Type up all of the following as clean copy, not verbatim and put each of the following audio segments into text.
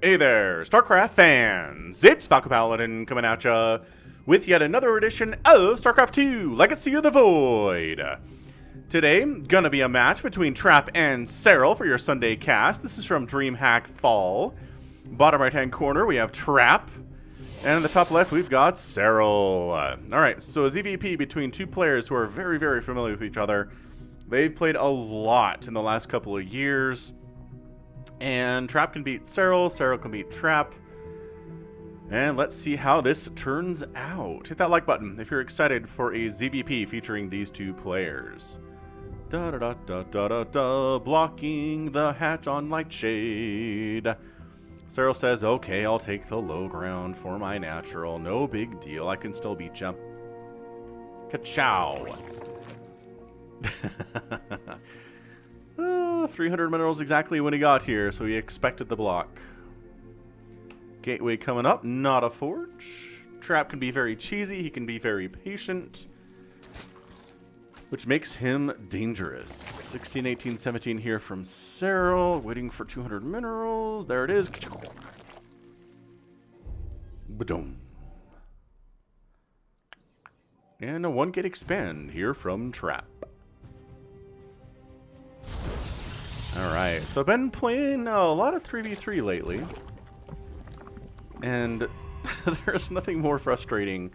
Hey there, StarCraft fans! It's Falcon Paladin coming at ya with yet another edition of StarCraft 2 Legacy of the Void. Today, gonna be a match between Trap and Serral for your Sunday cast. This is from DreamHack Fall. Bottom right-hand corner, we have Trap. And in the top left, we've got Serral. Alright, so a ZVP between two players who are very, very familiar with each other. They've played a lot in the last couple of years. And Trap can beat Serral, Serral can beat Trap. And let's see how this turns out. Hit that like button if you're excited for a ZVP featuring these two players. Da da da da da da da, blocking the hatch on Lightshade. Serral says, okay, I'll take the low ground for my natural. No big deal, I can still beat ya. Ka-chow. 300 minerals exactly when he got here, so he expected the block. Gateway coming up, not a forge. Trap can be very cheesy, he can be very patient, which makes him dangerous. 16, 18, 17 here from Serral, waiting for 200 minerals. There it is. Ba-dum. And a 1-gate expand here from Trap. Alright, so I've been playing a lot of 3v3 lately, and there's nothing more frustrating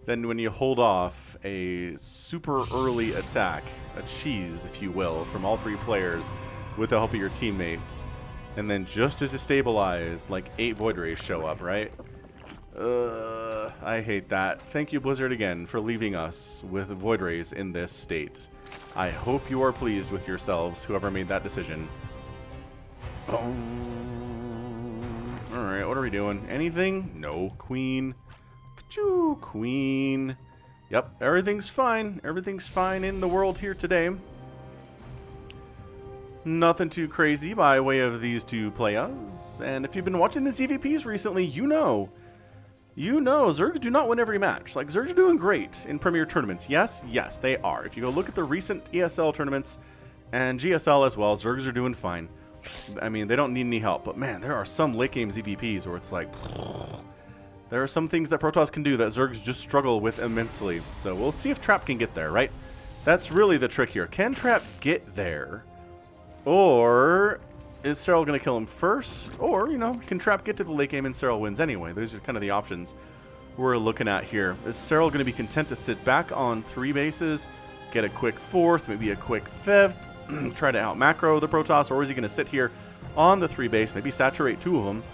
than when you hold off a super early attack, a cheese, if you will, from all three players with the help of your teammates, and then just as you stabilize, like 8 Void Rays show up, right? I hate that. Thank you, Blizzard, again, for leaving us with Void Rays in this state. I hope you are pleased with yourselves, whoever made that decision. Alright, what are we doing? Anything? No. Queen. Ka-choo, Queen. Yep, everything's fine. Everything's fine in the world here today. Nothing too crazy by way of these two players. And if you've been watching the ZVPs recently, you know Zergs do not win every match. Like, Zergs are doing great in Premier tournaments. Yes, they are. If you go look at the recent ESL tournaments and GSL as well, Zergs are doing fine. I mean, they don't need any help. But man, there are some late game ZVPs where it's like, there are some things that Protoss can do that Zergs just struggle with immensely. So we'll see if Trap can get there, right? That's really the trick here. Can Trap get there? Or is Serral going to kill him first? Or, you know, can Trap get to the late game and Serral wins anyway? Those are kind of the options we're looking at here. Is Serral going to be content to sit back on 3 bases, get a quick 4th, maybe a quick 5th, try to out macro the Protoss, or is he going to sit here on the 3 base, maybe saturate 2 of them,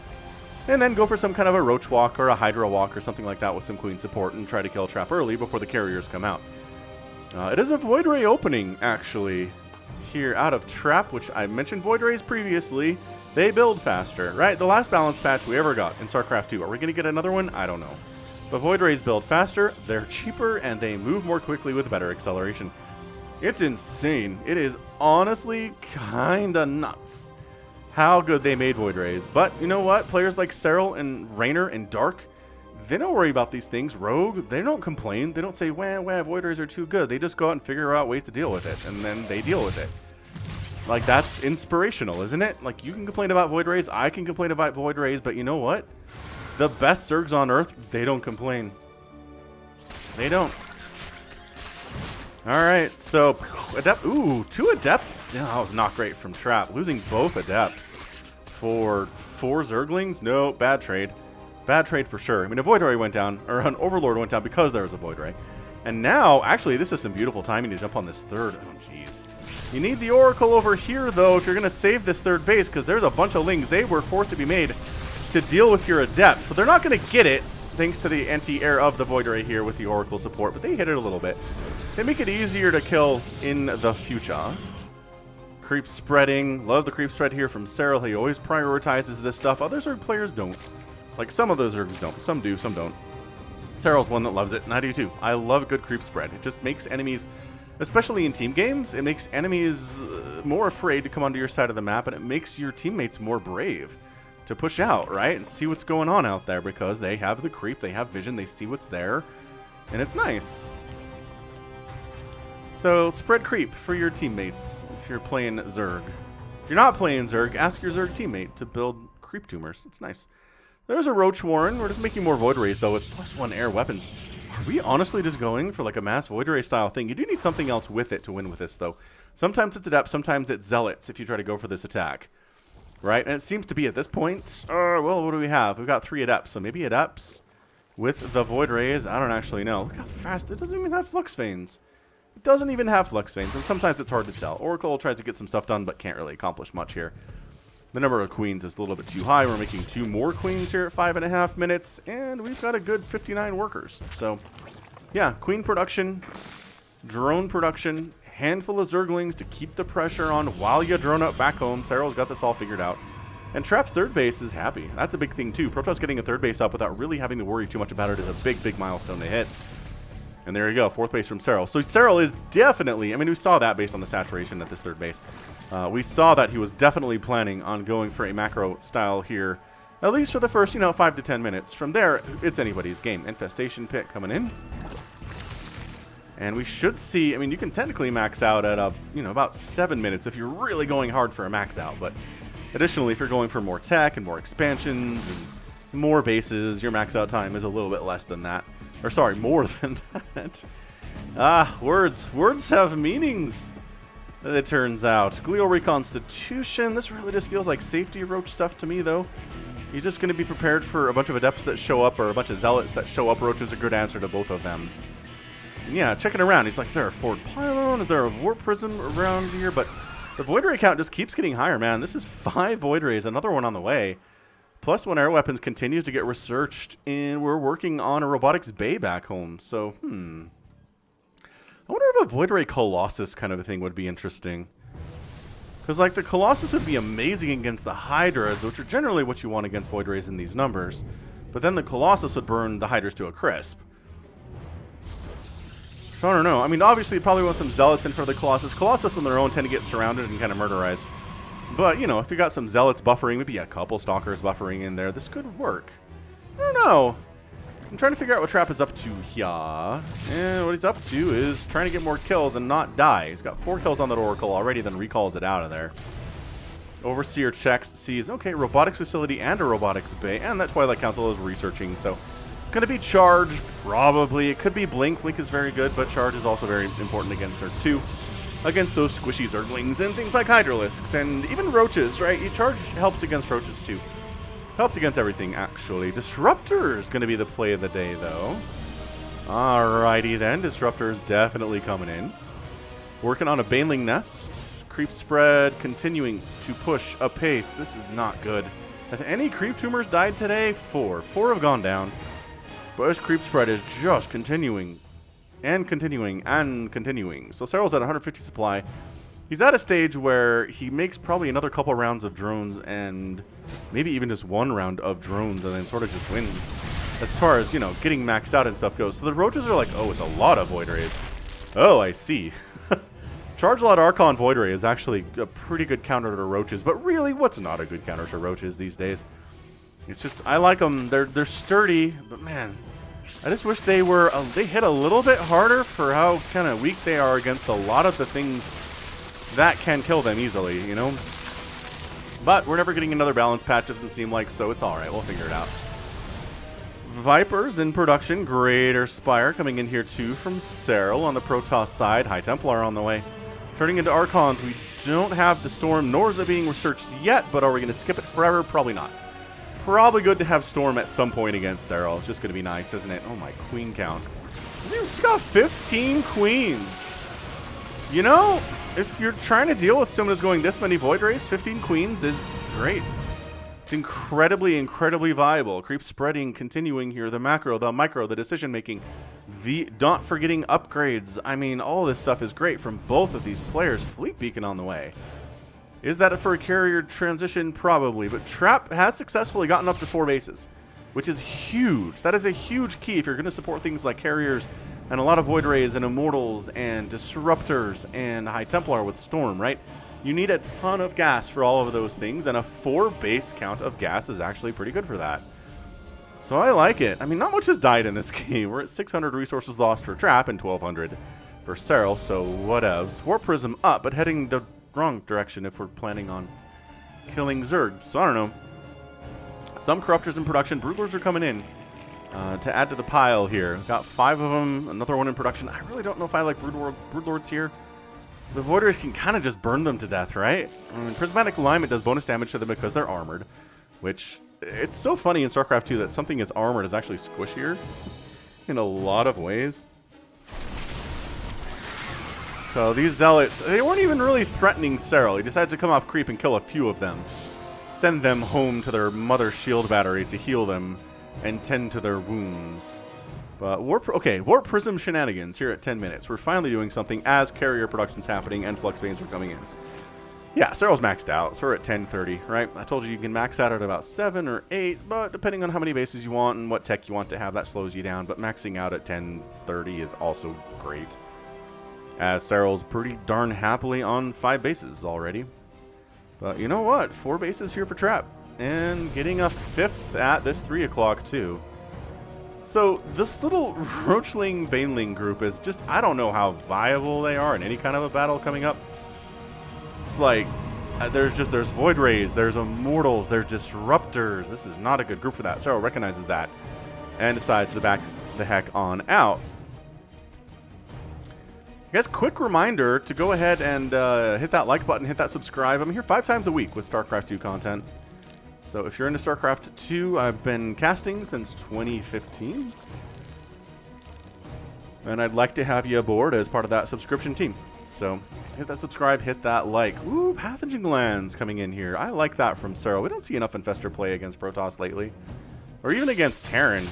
and then go for some kind of a Roach Walk or a Hydra Walk or something like that with some Queen support and try to kill Trap early before the carriers come out? It is a Void Ray opening, actually, here out of Trap, which I mentioned Void Rays previously. They build faster, right? The last balance patch we ever got in StarCraft 2. Are we going to get another one? I don't know. But Void Rays build faster, they're cheaper, and they move more quickly with better acceleration. It's insane. It is honestly kinda nuts how good they made Void Rays. But you know what? Players like Serral and Raynor and Dark, they don't worry about these things. Rogue, they don't complain. They don't say, wah, Void Rays are too good. They just go out and figure out ways to deal with it, and then they deal with it. Like, that's inspirational, isn't it? Like, you can complain about Void Rays, I can complain about Void Rays, but you know what? The best Zergs on Earth, they don't complain. They don't. Alright, so, Adept, ooh, 2 Adepts? Yeah, that was not great from Trap. Losing both Adepts for 4 Zerglings? No, bad trade. Bad trade for sure. I mean, a Void Ray went down, or an Overlord went down because there was a Void Ray. And now, actually, this is some beautiful timing to jump on this 3rd. Oh, jeez. You need the Oracle over here, though, if you're going to save this 3rd base, because there's a bunch of Lings. They were forced to be made to deal with your Adept. So they're not going to get it, thanks to the anti-air of the Void Ray here with the Oracle support, but they hit it a little bit. They make it easier to kill in the future. Creep spreading. Love the creep spread here from Serral. He always prioritizes this stuff. Other Zerg players don't. Like, some of those Zergs don't. Some do, some don't. Serral's one that loves it, and I do too. I love good creep spread. It just makes enemies, especially in team games, it makes enemies more afraid to come onto your side of the map, and it makes your teammates more brave to push out, right? And see what's going on out there, because they have the creep, they have vision, they see what's there, and it's nice. So, spread creep for your teammates if you're playing Zerg. If you're not playing Zerg, ask your Zerg teammate to build creep tumors. It's nice. There's a Roach Warren. We're just making more Void Rays, though, with +1 air weapons. Are we honestly just going for like a mass Void Ray style thing? You do need something else with it to win with this, though. Sometimes it's Adepts, sometimes it's Zealots if you try to go for this attack. Right? And it seems to be at this point, well, what do we have? We've got 3 Adepts, so maybe Adepts with the Void Rays. I don't actually know. Look how fast. It doesn't even have Flux Veins. It doesn't even have Flux Veins, and sometimes it's hard to tell. Oracle tries to get some stuff done, but can't really accomplish much here. The number of queens is a little bit too high. We're making 2 more queens here at 5.5 minutes, and we've got a good 59 workers. So, yeah, queen production, drone production, handful of Zerglings to keep the pressure on while you drone up back home. Cyril's got this all figured out. And Trap's third base is happy. That's a big thing, too. Protoss getting a third base up without really having to worry too much about it is a big, big milestone to hit. And there you go, 4th base from Serral. So Serral is definitely, I mean, we saw that based on the saturation at this 3rd base. We saw that he was definitely planning on going for a macro style here, at least for the first, 5 to 10 minutes. From there, it's anybody's game. Infestation Pit coming in. And we should see, I mean, you can technically max out at, about 7 minutes if you're really going hard for a max out. But additionally, if you're going for more tech and more expansions and more bases, your max out time is a little bit less than that. Or sorry, more than that. Words. Words have meanings, it turns out. Glial Reconstitution. This really just feels like safety roach stuff to me, though. You're just going to be prepared for a bunch of Adepts that show up or a bunch of Zealots that show up. Roach is a good answer to both of them. And yeah, checking around. He's like, is there a Forward Pylon? Is there a Warp Prism around here? But the Void Ray count just keeps getting higher, man. This is 5 Void Rays. Another one on the way. +1 air weapons continues to get researched, and we're working on a robotics bay back home. So, I wonder if a Void Ray Colossus kind of a thing would be interesting. Because, like, the Colossus would be amazing against the Hydras, which are generally what you want against Void Rays in these numbers. But then the Colossus would burn the Hydras to a crisp. So, I don't know. I mean, obviously, you probably want some Zealots in for the Colossus. Colossus on their own tend to get surrounded and kind of murderize. But, if you got some Zealots buffering, maybe a couple Stalkers buffering in there, this could work. I don't know. I'm trying to figure out what Trap is up to here. And what he's up to is trying to get more kills and not die. He's got 4 kills on that Oracle already, then recalls it out of there. Overseer checks, sees, okay, robotics facility and a robotics bay, and that Twilight Council is researching, so gonna be charged, probably. It could be Blink. Blink is very good, but charge is also very important against Zerg too. Against those squishy Zerglings and things like Hydralisks and even Roaches, right? Charge helps against Roaches too. Helps against everything, actually. Disruptor is going to be the play of the day, though. Alrighty then. Disruptor is definitely coming in. Working on a Baneling Nest. Creep spread continuing to push apace. This is not good. Have any creep tumors died today? 4. 4 have gone down. But this creep spread is just continuing. And continuing, and continuing. So Cyril's at 150 supply. He's at a stage where he makes probably another couple rounds of drones and maybe even just 1 round of drones and then sort of just wins. As far as, getting maxed out and stuff goes. So the Roaches are like, oh, it's a lot of Void Rays. Oh, I see. Charge Lot Archon Void Ray is actually a pretty good counter to Roaches. But really, what's not a good counter to Roaches these days? It's just, I like them. They're sturdy, but man, I just wish they were, they hit a little bit harder for how kind of weak they are against a lot of the things that can kill them easily, But we're never getting another balance patch, doesn't seem like, so it's alright. We'll figure it out. Vipers in production. Greater Spire coming in here too from Serral on the Protoss side. High Templar on the way. Turning into Archons. We don't have the Storm, nor is it being researched yet, but are we going to skip it forever? Probably not. Probably good to have Storm at some point against Serral. It's just going to be nice, isn't it? Oh my, queen count. He's got 15 queens. If you're trying to deal with someone who's going this many Void Rays, 15 queens is great. It's incredibly, incredibly viable. Creep spreading, continuing here. The macro, the micro, the decision making. The not forgetting upgrades. I mean, all this stuff is great from both of these players. Fleet Beacon on the way. Is that for a carrier transition? Probably. But Trap has successfully gotten up to 4 bases, which is huge. That is a huge key if you're going to support things like carriers and a lot of Void Rays and Immortals and Disruptors and High Templar with Storm, right? You need a ton of gas for all of those things, and a 4 base count of gas is actually pretty good for that. So I like it. I mean, not much has died in this game. We're at 600 resources lost for Trap and 1,200 for Serral, so whatevs. Warp Prism up, but heading the wrong direction if we're planning on killing Zerg. So I don't know. Some Corruptors in production. Broodlords are coming in to add to the pile here. Got 5 of them. Another one in production. I really don't know if I like Broodlords here. The Voiders can kind of just burn them to death, right? I mean, Prismatic Alignment does bonus damage to them because they're armored, which it's so funny in StarCraft 2 that something is armored is actually squishier in a lot of ways. So these Zealots, they weren't even really threatening Serral. He decided to come off creep and kill a few of them. Send them home to their mother shield battery to heal them and tend to their wounds. But Warp Prism shenanigans here at 10 minutes. We're finally doing something as carrier production's happening and Flux Veins are coming in. Yeah, Serral's maxed out, so we're at 1030, right? I told you can max out at about 7 or 8, but depending on how many bases you want and what tech you want to have, that slows you down. But maxing out at 1030 is also great, as Serral's pretty darn happily on 5 bases already. But you know what? 4 bases here for Trap, and getting a 5th at this 3 o'clock too. So this little Roachling Baneling group is just, I don't know how viable they are in any kind of a battle coming up. It's like, there's Void Rays, there's Immortals, there's Disruptors. This is not a good group for that. Serral recognizes that and decides to back the heck on out. I guess quick reminder to go ahead and hit that like button, hit that subscribe. I'm here 5 times a week with StarCraft 2 content. So if you're into StarCraft 2, I've been casting since 2015. And I'd like to have you aboard as part of that subscription team. So hit that subscribe, hit that like. Ooh, Pathogen Glands coming in here. I like that from Serral. We don't see enough Infestor play against Protoss lately. Or even against Terran.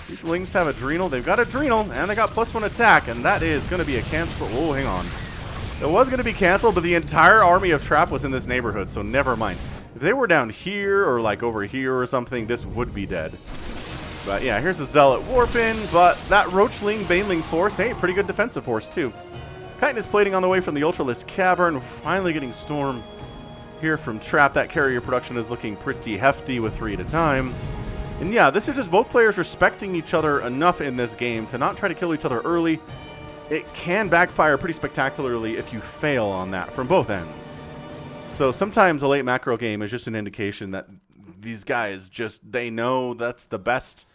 These Lings have Adrenal. They've got Adrenal, and they got +1 attack, and that is going to be a cancel. Oh, hang on. It was going to be canceled, but the entire army of Trap was in this neighborhood, so never mind. If they were down here or like over here or something, this would be dead. But yeah, here's a Zealot warp in, but that Roachling Baneling force, hey, pretty good defensive force too. Chitin is plating on the way from the Ultralisk Cavern. We're finally getting Storm here from Trap. That carrier production is looking pretty hefty with 3 at a time. And yeah, this is just both players respecting each other enough in this game to not try to kill each other early. It can backfire pretty spectacularly if you fail on that from both ends. So sometimes a late macro game is just an indication that these guys they know that's the best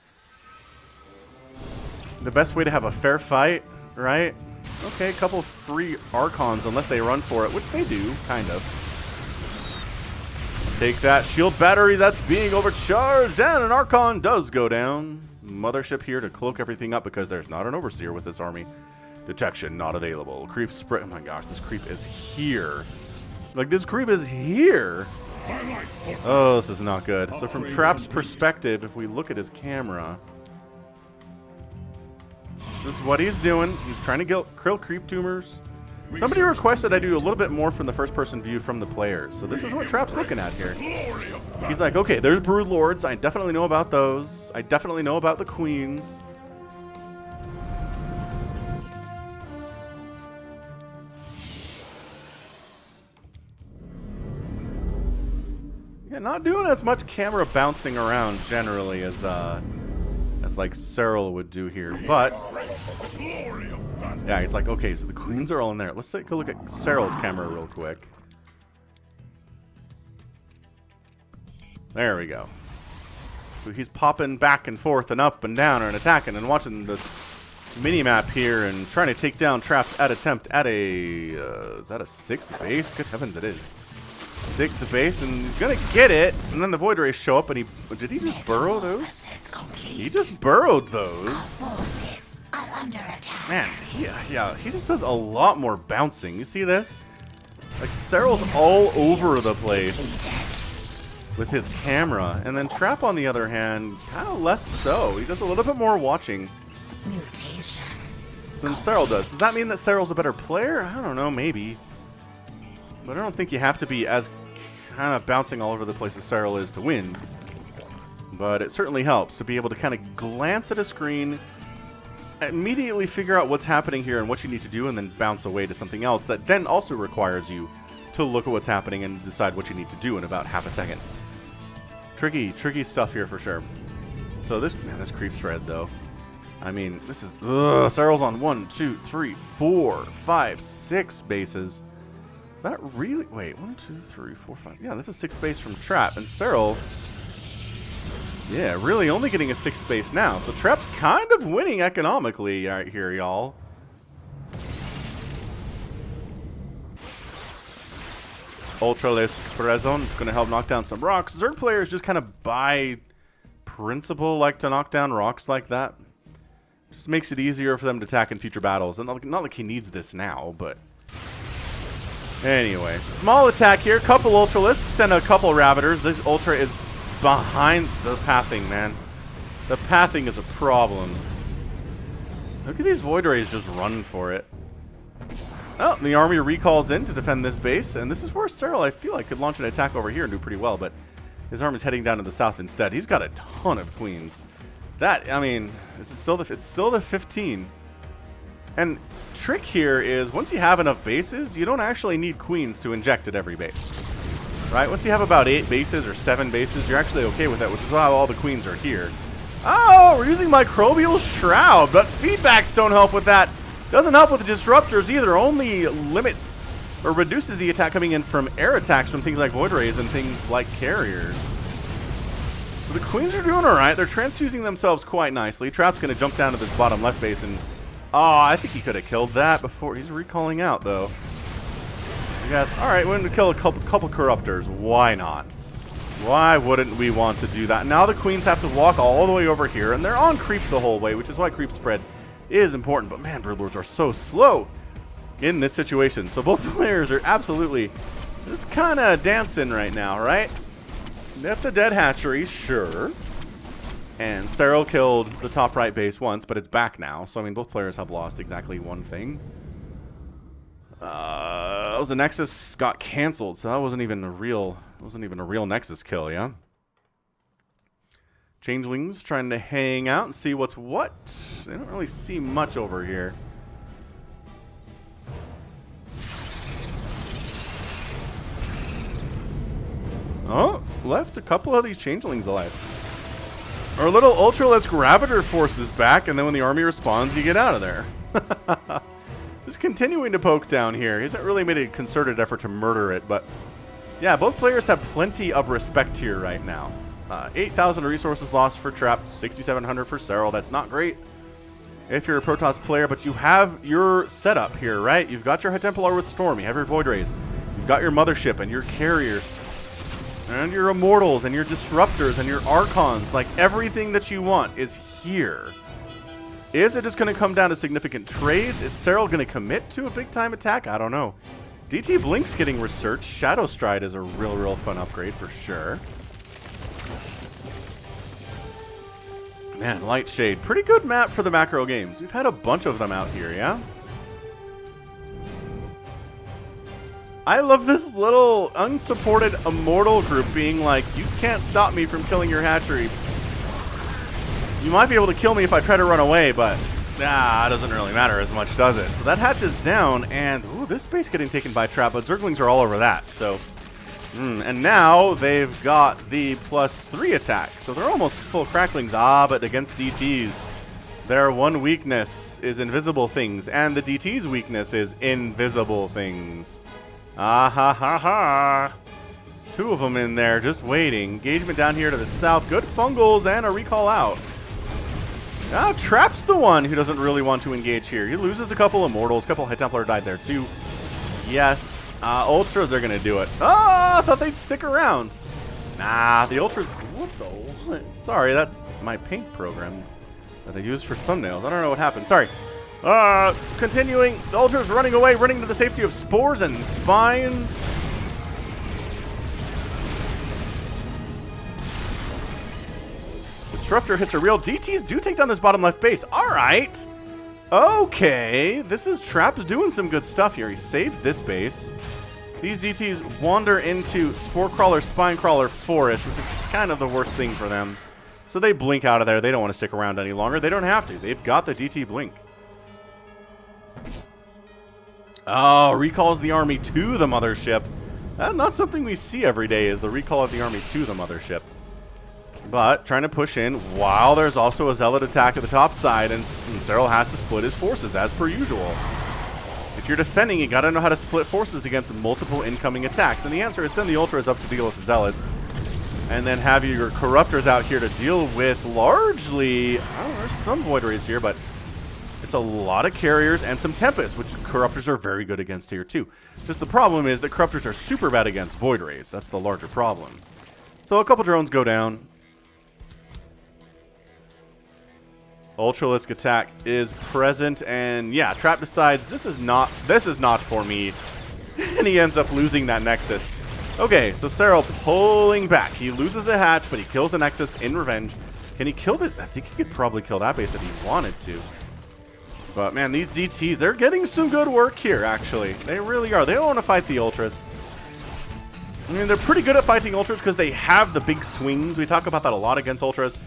way to have a fair fight, right? Okay, a couple free Archons unless they run for it, which they do, kind of. Take that shield battery that's being overcharged, and an Archon does go down. Mothership here to cloak everything up because there's not an Overseer with this army. Detection not available. Creep spread. Oh my gosh, this creep is here. Like, this creep is here. Oh, this is not good. So from Trap's perspective, if we look at his camera, this is what he's doing. He's trying to kill creep tumors. Somebody requested I do a little bit more from the first-person view from the players. So this is what Trap's looking at here. He's like, okay, there's Brood Lords. I definitely know about those. I definitely know about the Queens. Yeah, not doing as much camera bouncing around generally as like Serral would do here, but yeah, it's like, okay, so the Queens are all in there. Let's take a look at Serral's camera real quick. There we go. So he's popping back and forth and up and down and attacking and watching this mini-map here and trying to take down Trap's attempt at a, is that a 6th base? Good heavens, it is. 6th base, and he's gonna get it, and then the Void Rays show up, and did he just burrow those? He just burrowed those. Man, yeah, he just does a lot more bouncing. You see this? Like, Serral's all over the place with his camera, and then Trap, on the other hand, kind of less so. He does a little bit more watching than Serral does. Does that mean that Serral's a better player? I don't know, maybe. But I don't think you have to be as kind of bouncing all over the place as Serral is to win. But it certainly helps to be able to kind of glance at a screen, immediately figure out what's happening here and what you need to do, and then bounce away to something else that then also requires you to look at what's happening and decide what you need to do in about half a second. Tricky stuff here for sure. So this creep thread though. I mean, this is Serral's on 1, 2, 3, 4, 5, 6 bases. Is that really? Wait, 1, 2, 3, 4, 5. Yeah, this is 6th base from Trap, and Serral Yeah, really only getting a 6th base now. So Trap's kind of winning economically right here, y'all. Ultralisk Present is going to help knock down some rocks. Zerg players just kind of by principle like to knock down rocks like that. Just makes it easier for them to attack in future battles. And not like he needs this now, but... Anyway, small attack here. Couple Ultralisks and a couple Ravagers. This Ultra is behind the pathing, man. The pathing is a problem. Look at these Void Rays just running for it. Oh, the army recalls in to defend this base, and this is where Serral, I feel like, could launch an attack over here and do pretty well, but his army's heading down to the south instead. He's got a ton of queens. That, I mean, it's still the 15. And trick here is, once you have enough bases, you don't actually need queens to inject at every base. Right? Once you have about 8 bases or 7 bases, you're actually okay with that, which is why all the queens are here. Oh, we're using Microbial Shroud, but feedbacks don't help with that. Doesn't help with the disruptors either, only limits or reduces the attack coming in from air attacks from things like Void Rays and things like carriers. So the queens are doing alright, they're transfusing themselves quite nicely. Trap's going to jump down to this bottom left base and... Oh, I think he could have killed that before. He's recalling out though. I guess, alright, we're going to kill a couple Corruptors. Why not? Why wouldn't we want to do that? Now the queens have to walk all the way over here, and they're on creep the whole way, which is why creep spread is important, but man, Broodlords are so slow in this situation. So both players are absolutely just kind of dancing right now, right? That's a dead hatchery, sure. And Serral killed the top right base once, but it's back now. So I mean, both players have lost exactly one thing. That was a Nexus got canceled, so that wasn't even a real Nexus kill, yeah. Changelings trying to hang out and see what's what. They don't really see much over here. Oh, left a couple of these changelings alive. Our little Ultralisk Ravager force is back, and then when the army responds, you get out of there. Just continuing to poke down here. He hasn't really made a concerted effort to murder it, but yeah, both players have plenty of respect here right now. 8,000 resources lost for Trap, 6,700 for Serral. That's not great if you're a Protoss player, but you have your setup here, right? You've got your High Templar with Storm, you have your Void Rays, you've got your Mothership and your Carriers, and your Immortals and your Disruptors and your Archons. Like, everything that you want is here. Is it just going to come down to significant trades? Is Serral going to commit to a big-time attack? I don't know. DT Blink's getting researched. Shadow Stride is a real fun upgrade for sure. Man, Lightshade. Pretty good map for the macro games. We've had a bunch of them out here, yeah? I love this little unsupported Immortal group being like, you can't stop me from killing your hatchery. You might be able to kill me if I try to run away, but it doesn't really matter as much, does it? So that hatch is down, and ooh, this base getting taken by Trap, but Zerglings are all over that, so... and now they've got the +3 attack, so they're almost full cracklings. But against DTs, their one weakness is invisible things, and the DT's weakness is invisible things. Ah ha ha ha. 2 of them in there, just waiting. Engagement down here to the south. Good fungals and a recall out. Now Trap's the one who doesn't really want to engage here. He loses a couple Immortals. A couple High Templar died there too. Yes. Ultras are going to do it. Oh, I thought they'd stick around. Nah, the Ultras... What the what? Sorry, that's my paint program that I use for thumbnails. I don't know what happened. Sorry. Continuing. The Ultras running away, running to the safety of Spores and Spines. Disruptor hits a real. DTs do take down this bottom left base. All right. Okay. This is Trap doing some good stuff here. He saves this base. These DTs wander into Spore Crawler, Spine Crawler, Forest, which is kind of the worst thing for them. So they blink out of there. They don't want to stick around any longer. They don't have to. They've got the DT blink. Oh, recalls the army to the mothership. That's not something we see every day, is the recall of the army to the mothership. But trying to push in while there's also a zealot attack at the top side, and Serral has to split his forces as per usual. If you're defending, you gotta know how to split forces against multiple incoming attacks. And the answer is send the Ultras up to deal with the zealots. And then have your Corruptors out here to deal with largely... Oh, there's some Void Rays here, but it's a lot of Carriers and some Tempests, which Corruptors are very good against here too. Just the problem is that Corruptors are super bad against Void Rays. That's the larger problem. So a couple drones go down. Ultralisk attack is present, and yeah, Trap decides this is not for me. And he ends up losing that Nexus. Okay, so Serral pulling back. He loses a hatch, but he kills a Nexus in revenge. Can he kill the... I think he could probably kill that base if he wanted to. But man, these DTs, they're getting some good work here, actually. They really are. They don't want to fight the Ultras. I mean, they're pretty good at fighting Ultras because they have the big swings. We talk about that a lot against Ultras,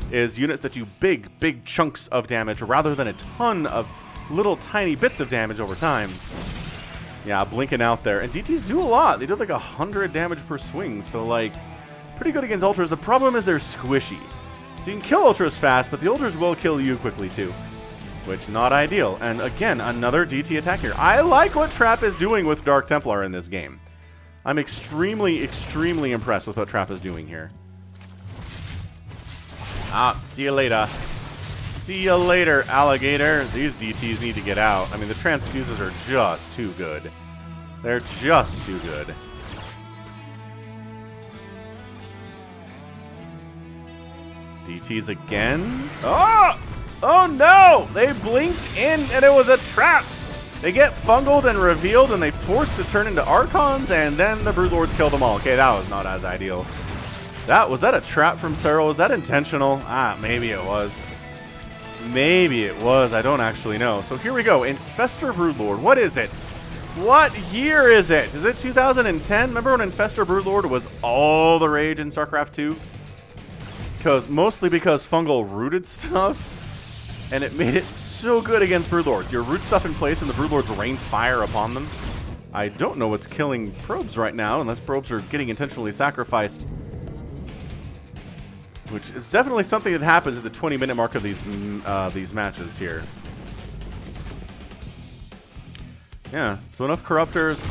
is units that do big chunks of damage rather than a ton of little tiny bits of damage over time. Yeah, blinking out there. And DTs do a lot. They do like 100 damage per swing. So, like, pretty good against Ultras. The problem is they're squishy. So you can kill Ultras fast, but the Ultras will kill you quickly too. Which, not ideal. And again, another DT attack here. I like what Trap is doing with Dark Templar in this game. I'm extremely impressed with what Trap is doing here. See you later. See you later, alligator. These DTs need to get out. I mean, the transfuses are just too good. They're just too good. DTs again. Oh! Oh no! They blinked in and it was a trap! They get fungled and revealed and they forced to turn into Archons, and then the Broodlords kill them all. Okay, that was not as ideal. Was that a trap from Serral? Was that intentional? Maybe it was. Maybe it was. I don't actually know. So here we go. Infestor Broodlord. What is it? What year is it? Is it 2010? Remember when Infestor Broodlord was all the rage in StarCraft 2? Mostly because Fungal rooted stuff, and it made it so good against Broodlords. You root stuff in place and the Broodlords rain fire upon them. I don't know what's killing probes right now, unless probes are getting intentionally sacrificed. Which is definitely something that happens at the 20-minute mark of these matches here. Yeah, so enough Corruptors.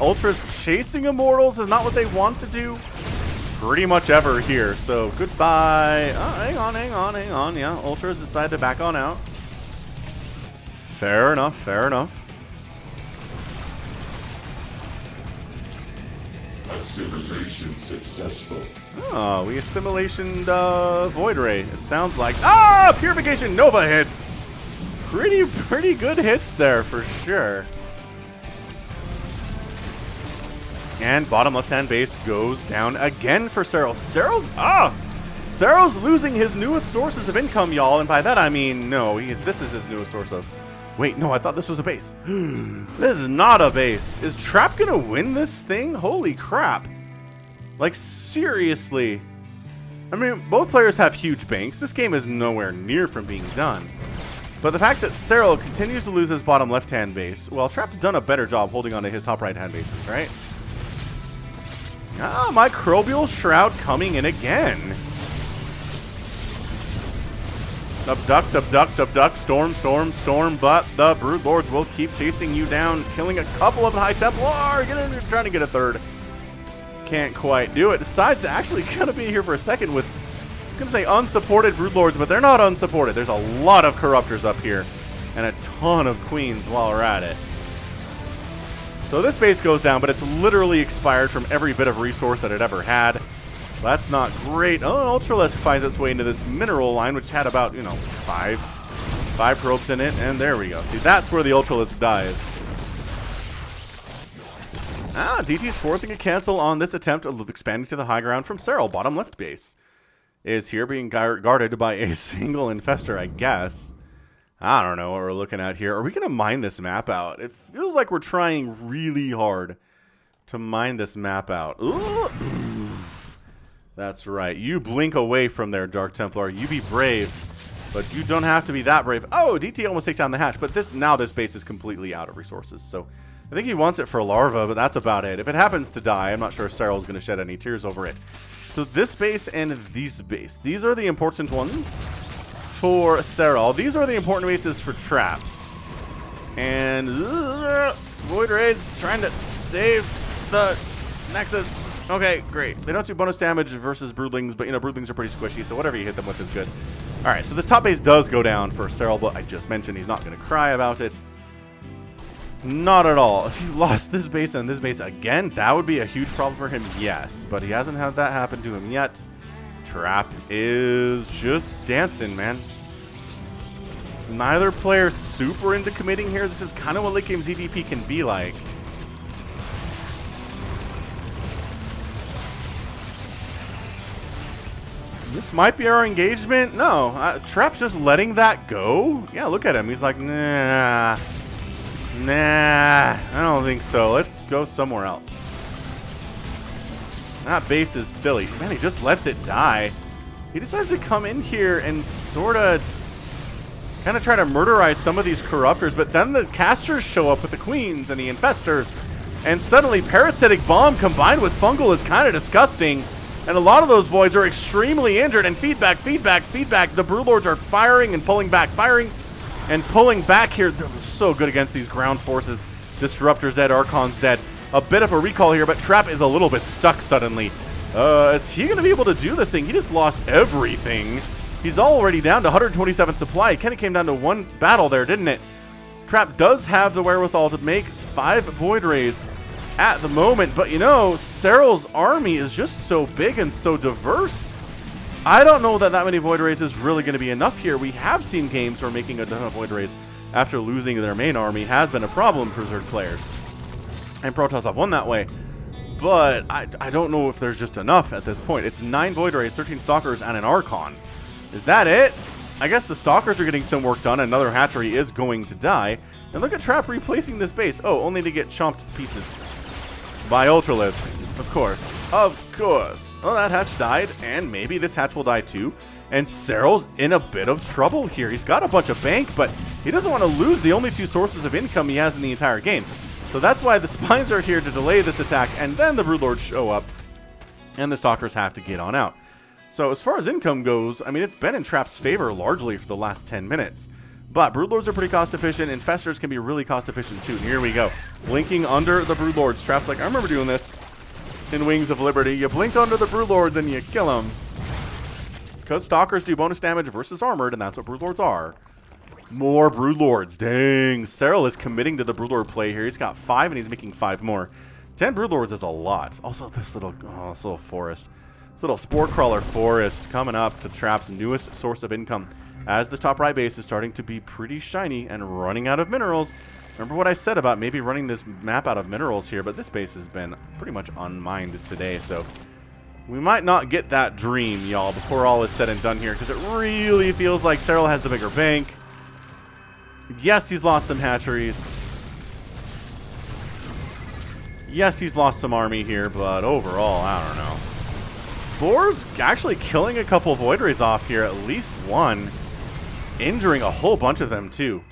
Ultras chasing Immortals is not what they want to do pretty much ever here. So goodbye. Hang on. Yeah, Ultras decide to back on out. Fair enough. Assimilation successful. Oh, we assimilationed Void Ray. It sounds like Purification Nova hits. Pretty good hits there for sure. And bottom left-hand base goes down again for Serral. Serral's losing his newest sources of income, y'all, and by that I mean no. This is his newest source of. Wait, no, I thought this was a base. This is not a base. Is Trap gonna win this thing? Holy crap. Like, seriously. I mean, both players have huge banks. This game is nowhere near from being done. But the fact that Serral continues to lose his bottom left-hand base, well, Trap's done a better job holding on to his top right-hand bases, right? Microbial Shroud coming in again. Abduct, storm, but the Broodlords will keep chasing you down, killing a couple of High Templar, trying to get a third. Can't quite do it. Decides to actually kind of be here for a second with, I was going to say unsupported Broodlords, but they're not unsupported. There's a lot of Corruptors up here, and a ton of Queens while we're at it. So this base goes down, but it's literally expired from every bit of resource that it ever had. That's not great. Oh, Ultralisk finds its way into this mineral line, which had about, five probes in it, and there we go. See, that's where the Ultralisk dies. DT's forcing a cancel on this attempt of expanding to the high ground from Serral. Bottom left base is here being guarded by a single Infestor, I guess. I don't know what we're looking at here. Are we going to mine this map out? It feels like we're trying really hard to mine this map out. Ooh. That's right. You blink away from there, Dark Templar. You be brave, but you don't have to be that brave. Oh, DT almost takes down the hatch, but now this base is completely out of resources. So I think he wants it for Larva, but that's about it. If it happens to die, I'm not sure if Serral's going to shed any tears over it. So this base and these base. These are the important ones for Serral. These are the important bases for Trap. And Void Rays trying to save the Nexus. Okay, great. They don't do bonus damage versus broodlings, but, you know, broodlings are pretty squishy, so whatever you hit them with is good. All right, so this top base does go down for Serral, but I just mentioned he's not going to cry about it. Not at all. If he lost this base and this base again, that would be a huge problem for him, yes. But he hasn't had that happen to him yet. Trap is just dancing, man. Neither player super into committing here. This is kind of what late game ZVP can be like. This might be our engagement. No, Trap's just letting that go. Yeah, look at him. He's like, nah. Nah, I don't think so. Let's go somewhere else. That base is silly. Man, he just lets it die. He decides to come in here and sort of kind of try to murderize some of these corruptors, but then the casters show up with the queens and the infestors, and suddenly parasitic bomb combined with fungal is kind of disgusting, and a lot of those voids are extremely injured, and feedback. The Broodlords are firing and pulling back, here. They're so good against these ground forces. Disruptor's dead, Archon's dead. A bit of a recall here, but Trap is a little bit stuck suddenly. Is he going to be able to do this thing? He just lost everything. He's already down to 127 supply. It kind of came down to one battle there, didn't it? Trap does have the wherewithal to make 5 Void Rays at the moment, but you know, Serral's army is just so big and so diverse. I don't know that many Void Rays is really going to be enough here. We have seen games where making a ton of Void Rays after losing their main army has been a problem for Zerg players. And Protoss have won that way. But I don't know if there's just enough at this point. It's 9 Void Rays, 13 Stalkers, and an Archon. Is that it? I guess the Stalkers are getting some work done. Another hatchery is going to die. And look at Trap replacing this base. Oh, only to get chomped to pieces by Ultralisks. Of course. Of course. Oh, that hatch died. And maybe this hatch will die too. And Serral's in a bit of trouble here. He's got a bunch of bank, but he doesn't want to lose the only 2 sources of income he has in the entire game. So that's why the Spines are here to delay this attack. And then the Broodlords show up. And the Stalkers have to get on out. So as far as income goes, I mean, it's been in Trap's favor largely for the last 10 minutes. But Broodlords are pretty cost efficient. Infestors can be really cost efficient too. And here we go. Blinking under the Broodlords. Trap's like, I remember doing this in Wings of Liberty. You blink under the Broodlords and you kill them. Because Stalkers do bonus damage versus armored, and that's what Broodlords are. More Broodlords. Dang. Serral is committing to the Broodlord play here. He's got 5 and he's making 5 more. 10 Broodlords is a lot. Also, this little forest. This little Spore Crawler forest coming up to Trap's newest source of income as the top right base is starting to be pretty shiny and running out of minerals. Remember what I said about maybe running this map out of minerals here, but this base has been pretty much unmined today, so we might not get that dream, y'all, before all is said and done here, because it really feels like Serral has the bigger bank. Yes, he's lost some hatcheries. Yes, he's lost some army here, but overall, I don't know. Spore's actually killing a couple Void Rays off here, at least one. Injuring a whole bunch of them, too.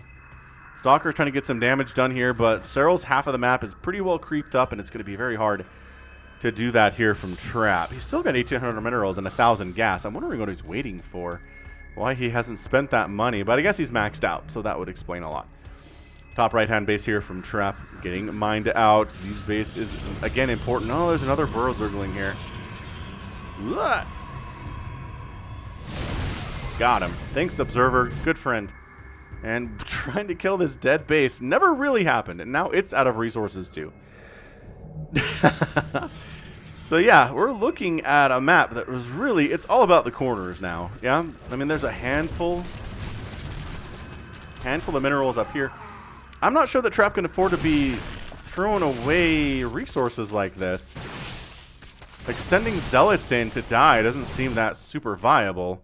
Stalker's trying to get some damage done here, but Serral's half of the map is pretty well creeped up, and it's going to be very hard to do that here from Trap. He's still got 1,800 minerals and 1,000 gas. I'm wondering what he's waiting for. Why he hasn't spent that money, but I guess he's maxed out, so that would explain a lot. Top right-hand base here from Trap, getting mined out. These base is, again, important. Oh, there's another burrow zergling here. Ugh. Got him. Thanks, Observer. Good friend. And trying to kill this dead base never really happened, and now it's out of resources, too. So, yeah, we're looking at a map that was really, it's all about the corners now, yeah? I mean, there's a handful of minerals up here. I'm not sure that Trap can afford to be throwing away resources like this. Like, sending Zealots in to die doesn't seem that super viable.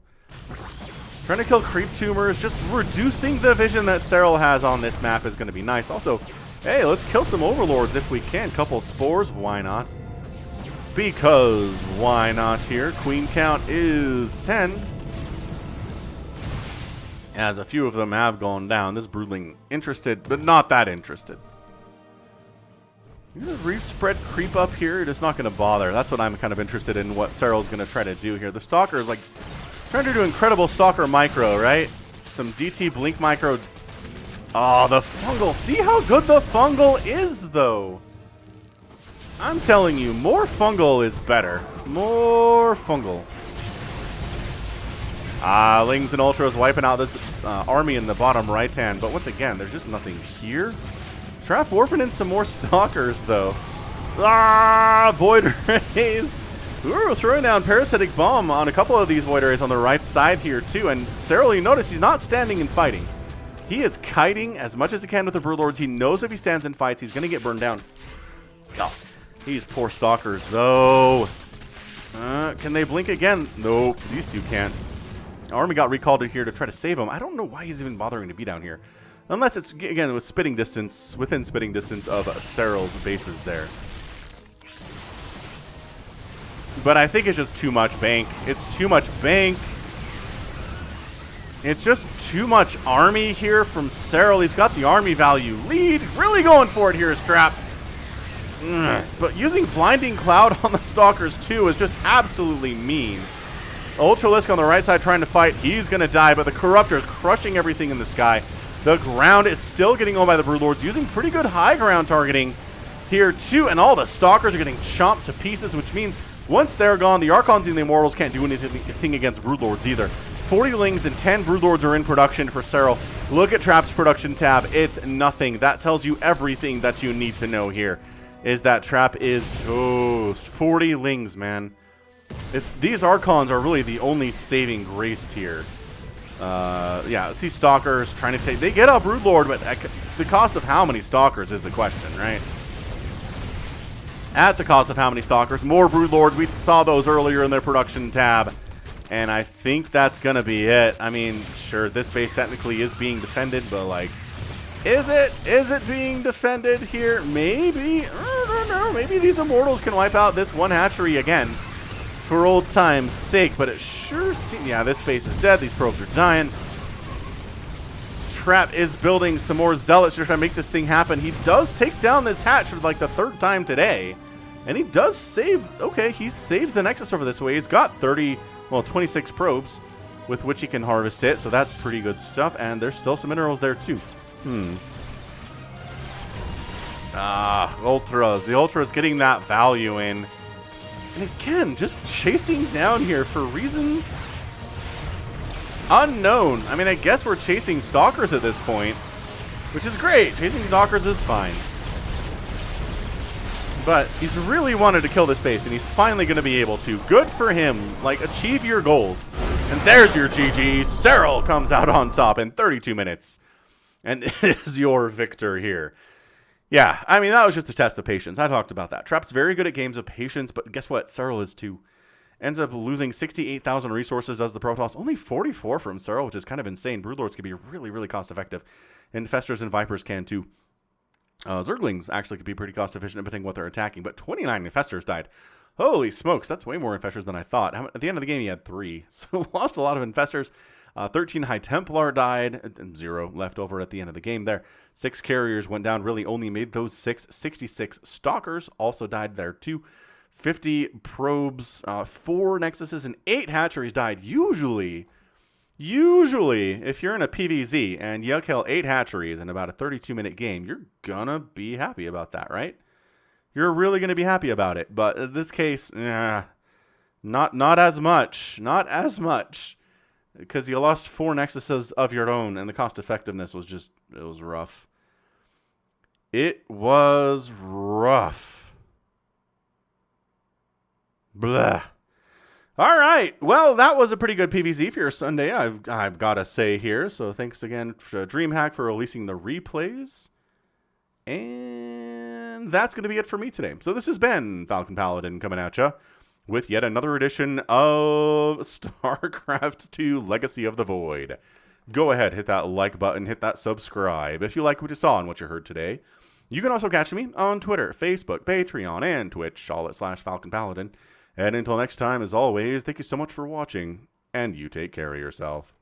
Trying to kill creep tumors, just reducing the vision that Serral has on this map is going to be nice. Also, hey, let's kill some Overlords if we can. Couple spores, why not? Because why not here? Queen count is 10. As a few of them have gone down. This Broodling interested, but not that interested. Reach spread creep up here, just not going to bother. That's what I'm kind of interested in, what Serral's going to try to do here. The Stalker is like trying to do incredible Stalker micro, right? Some DT blink micro. Oh, the fungal. See how good the fungal is, though. I'm telling you, more fungal is better. More fungal. Lings and Ultras wiping out this army in the bottom right hand. But once again, there's just nothing here. Trap warping in some more Stalkers, though. Void Rays. Ooh, throwing down Parasitic Bomb on a couple of these Void Rays on the right side here, too. And Serral, you notice he's not standing and fighting. He is kiting as much as he can with the Broodlords. He knows if he stands and fights, he's going to get burned down. Oh, these poor Stalkers, though. Can they blink again? Nope, these two can't. Army got recalled in here to try to save him. I don't know why he's even bothering to be down here. Unless it's, again, with spitting distance, within spitting distance of Serral's bases there. But I think it's just too much bank. It's too much bank. It's just too much army here from Serral. He's got the army value lead. Really going for it here is Trap. But using Blinding Cloud on the Stalkers too is just absolutely mean. Ultralisk on the right side trying to fight. He's going to die, but the Corruptor is crushing everything in the sky. The ground is still getting owned by the Broodlords, using pretty good high ground targeting here too. And all the Stalkers are getting chomped to pieces, which means once they're gone, the Archons and the Immortals can't do anything against Broodlords either. 40 Lings and 10 Broodlords are in production for Serral. Look at Trap's production tab. It's nothing. That tells you everything that you need to know here, is that Trap is toast. 40 Lings, man. These Archons are really the only saving grace here. Yeah, let's see Stalkers trying to take... They get a Broodlord, but at the cost of how many Stalkers is the question, right? At the cost of how many Stalkers? More Broodlords. We saw those earlier in their production tab. And I think that's going to be it. I mean, sure, this base technically is being defended, but, like, is it? Is it being defended here? Maybe. I don't know. Maybe these Immortals can wipe out this one hatchery again for old time's sake, but it sure seems... Yeah, this base is dead. These probes are dying. Trap is building some more Zealots to try to make this thing happen. He does take down this hatch for, like, the third time today. And he does save... Okay, he saves the Nexus over this way. He's got 26 probes with which he can harvest it, so that's pretty good stuff. And there's still some minerals there, too. Ultras. The Ultras getting that value in. And again, just chasing down here for reasons unknown. I mean, I guess we're chasing Stalkers at this point, which is great. Chasing Stalkers is fine. But he's really wanted to kill this base, and he's finally going to be able to. Good for him. Like, achieve your goals. And there's your GG. Serral comes out on top in 32 minutes. And is your victor here. Yeah, I mean, that was just a test of patience. I talked about that. Trap's very good at games of patience, but guess what? Serral is too. Ends up losing 68,000 resources as the Protoss. Only 44 from Serral, which is kind of insane. Broodlords can be really, really cost-effective. Infestors and Vipers can too. Zerglings actually could be pretty cost-efficient depending on what they're attacking, but 29 Infestors died. Holy smokes, that's way more Infestors than I thought. At the end of the game, he had 3, so lost a lot of Infestors. 13 High Templar died, and 0 left over at the end of the game there. 6 Carriers went down, really only made those 6. 66 Stalkers also died there too. 50 Probes, 4 Nexuses, and 8 Hatcheries died. Usually, if you're in a PvZ and you kill 8 Hatcheries in about a 32-minute game, you're gonna be happy about that, right? You're really gonna be happy about it. But in this case, not as much. Not as much. Because you lost 4 Nexuses of your own, and the cost effectiveness was just, it was rough. It was rough. Blah. All right. Well, that was a pretty good PvZ for your Sunday, I've got to say here. So thanks again to DreamHack for releasing the replays. And that's going to be it for me today. So this has been Falcon Paladin coming at you with yet another edition of StarCraft 2 Legacy of the Void. Go ahead, hit that like button, hit that subscribe if you like what you saw and what you heard today. You can also catch me on Twitter, Facebook, Patreon, and Twitch, all at /Falcon Paladin. And until next time, as always, thank you so much for watching, and you take care of yourself.